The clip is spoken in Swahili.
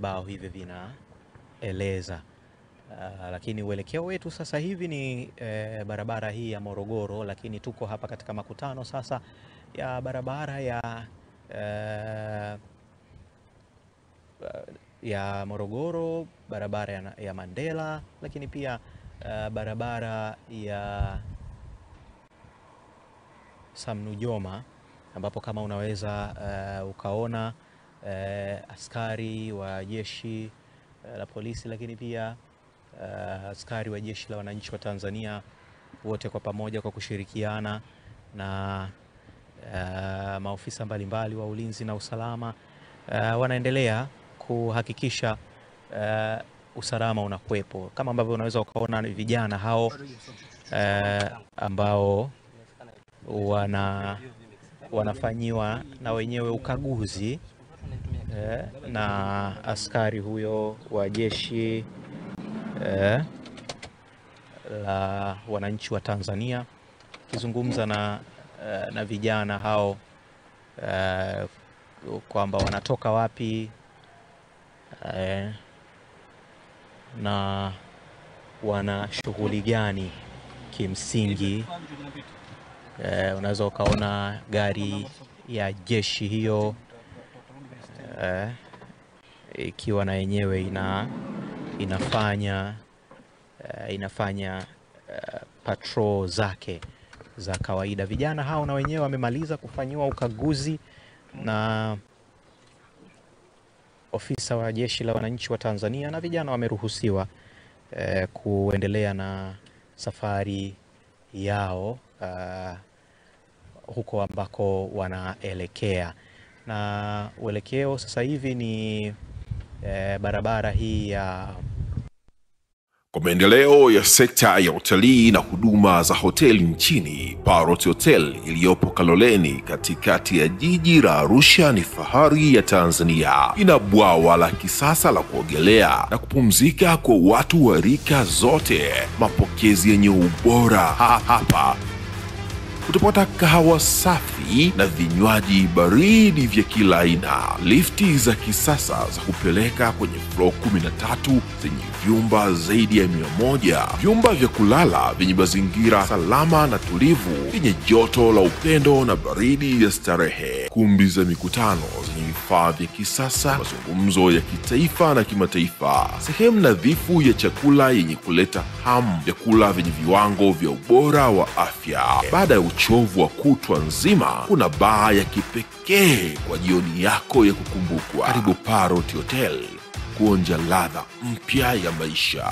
vibao hivi vinaeleza. Lakini uelekeo wetu sasa hivi ni barabara hii ya Morogoro, lakini tuko hapa katika makutano sasa ya barabara ya Morogoro, barabara ya Mandela, lakini pia barabara ya Sam Nujoma, ambapo kama unaweza ukaona askari wa jeshi la polisi, lakini pia askari wa jeshi la wananchi wa Tanzania, wote kwa pamoja kwa kushirikiana na maofisa mbalimbali wa ulinzi na usalama wanaendelea kuhakikisha usalama unakuwepo. Kama ambavyo unaweza ukaona vijana hao ambao wanafanyiwa na wenyewe ukaguzi na askari huyo wa jeshi la wananchi wa Tanzania, kizungumza na vijana hao kwamba wanatoka wapi na wana shughuli gani kimsingi. Unaweza ukaona gari ya jeshi hiyo ikiwa na yenyewe inafanya patrol zake za kawaida. Vijana hao na wenyewe wamemaliza kufanyiwa ukaguzi na ofisa wa jeshi la wananchi wa Tanzania, na vijana wameruhusiwa kuendelea na safari yao huko ambako wanaelekea. Na uelekeo sasa hivi ni barabara hii ya kwa maendeleo ya sekta ya utalii na huduma za hoteli nchini. Parrot Hotel iliyopo Kaloleni katikati ya jiji la Arusha ni fahari ya Tanzania. Ina bwawa la kisasa la kuogelea na kupumzika kwa watu wa rika zote. Mapokezi yenye ubora. Hapa utapata kahawa safi na vinywaji baridi vya kila aina. Lifti za kisasa za kupeleka kwenye floor 13 zenye vyumba zaidi ya 100. Vyumba vya kulala vyenye mazingira salama na tulivu, vyenye joto la upendo na baridi ya starehe. Kumbi za mikutano zenye vifaa vya kisasa, mazungumzo ya kitaifa na kimataifa. Sehemu nadhifu ya chakula yenye kuleta hamu, vyakula vyenye viwango vya ubora wa afya. Baada ya uchovu wa kutwa nzima, kuna baa ya kipekee kwa jioni yako ya kukumbukwa. Karibu Parrot Hotel kuonja ladha mpya ya maisha.